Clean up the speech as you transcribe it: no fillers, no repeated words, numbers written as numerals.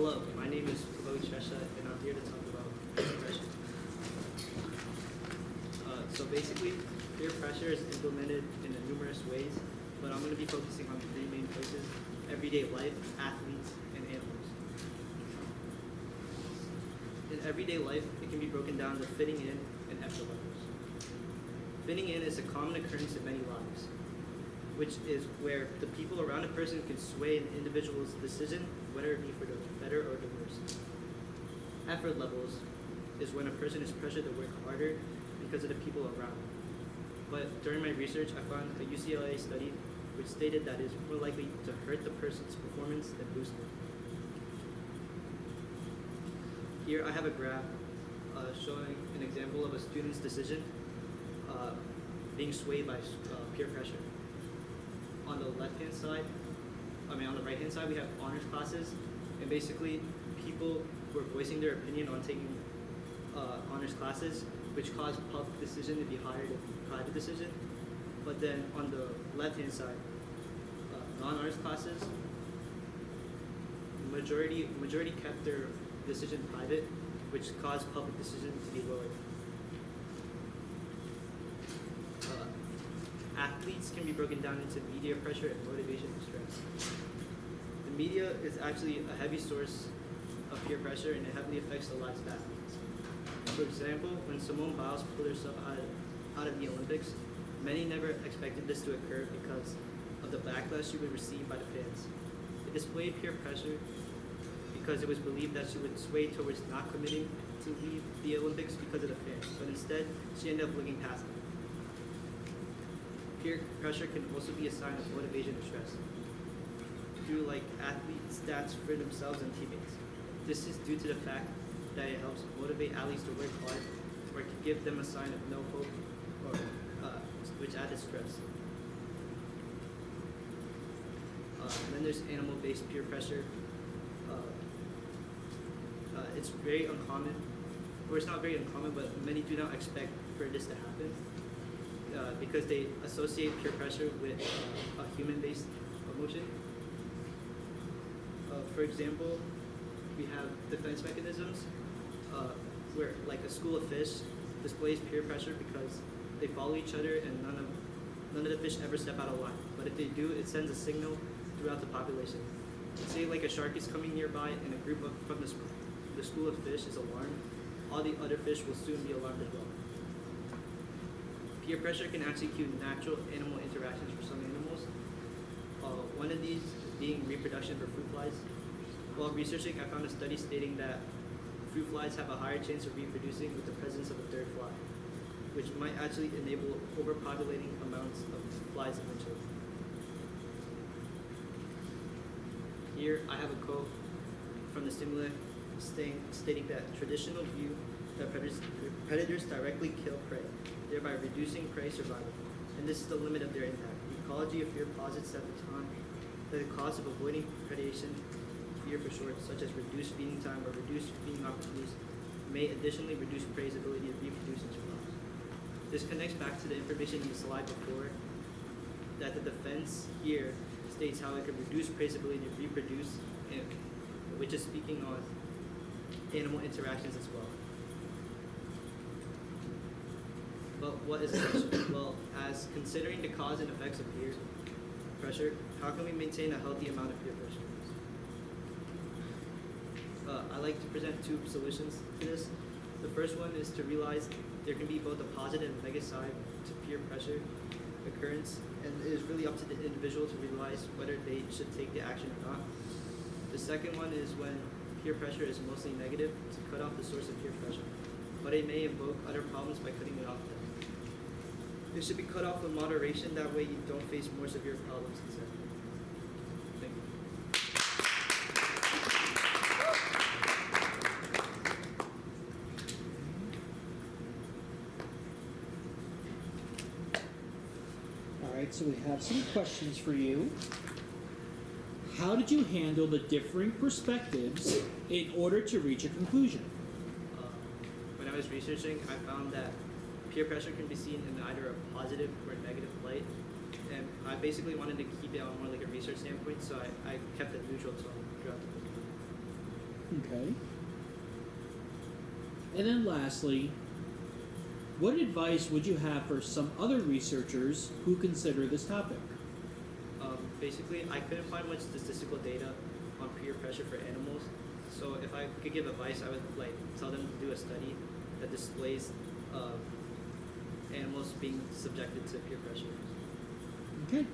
Hello, my name is Prabodh and I'm here to talk about peer pressure. So basically, peer pressure is implemented in numerous ways, but I'm going to be focusing on three main places: everyday life, athletes, and animals. In everyday life, it can be broken down to fitting in and effort levels. Fitting in is a common occurrence in many lives, which is where the people around a person can sway an individual's decision, whether it be for the better or the worse. Effort levels is when a person is pressured to work harder because of the people around them. But during my research, I found a UCLA study which stated that it is more likely to hurt the person's performance than boost it. Here I have a graph showing an example of a student's decision being swayed by peer pressure. On the right-hand side, we have honors classes, and basically people were voicing their opinion on taking honors classes, which caused public decision to be higher than private decision. But then on the left-hand side, non-honors classes, majority kept their decision private, which caused public decision to be lower. Athletes can be broken down into media pressure and motivation and stress. The media is actually a heavy source of peer pressure, and it heavily affects the lives of athletes. For example, when Simone Biles pulled herself out of the Olympics, many never expected this to occur because of the backlash she would receive by the fans. It displayed peer pressure because it was believed that she would sway towards not committing to leave the Olympics because of the fans, but instead she ended up looking past them. Peer pressure can also be a sign of motivation and stress through athlete stats for themselves and teammates. This is due to the fact that it helps motivate athletes to work hard, or it can give them a sign of no hope, or which added stress. And then there's animal-based peer pressure. It's very uncommon, or it's not very uncommon, but many do not expect for this to happen. Because they associate peer pressure with a human-based emotion. For example, we have defense mechanisms where a school of fish displays peer pressure because they follow each other and none of the fish ever step out of line. But if they do, it sends a signal throughout the population. Say a shark is coming nearby and a group from the school of fish is alarmed, all the other fish will soon be alarmed as well. Peer pressure can actually cue natural animal interactions for some animals. One of these being reproduction for fruit flies. While researching, I found a study stating that fruit flies have a higher chance of reproducing with the presence of a third fly, which might actually enable overpopulating amounts of flies eventually. Here I have a quote from the stimuli stating that traditional view that predators directly kill prey, thereby reducing prey survival, and this is the limit of their impact. The ecology of fear posits that the cost of avoiding predation, fear for short, such as reduced feeding time or reduced feeding opportunities, may additionally reduce prey's ability to reproduce and survive. This connects back to the information in the slide before, that the defense here states how it can reduce prey's ability to reproduce, which is speaking on animal interactions as well. But what is pressure? Well, as considering the cause and effects of peer pressure, how can we maintain a healthy amount of peer pressure? I like to present two solutions to this. The first one is to realize there can be both a positive and negative side to peer pressure occurrence, and it is really up to the individual to realize whether they should take the action or not. The second one is when peer pressure is mostly negative, to cut off the source of peer pressure, but it may invoke other problems by cutting it off. It should be cut off with moderation, that way you don't face more severe problems instead. Thank you. All right, so we have some questions for you. How did you handle the differing perspectives in order to reach a conclusion? When I was researching, I found that peer pressure can be seen in either a positive or negative light, and I basically wanted to keep it on more like a research standpoint, so I kept a neutral tone throughout the book. Okay. And then lastly, what advice would you have for some other researchers who consider this topic? Basically, I couldn't find much statistical data on peer pressure for animals. So if I could give advice, I would like tell them to do a study that displays animals being subjected to peer pressure. Okay.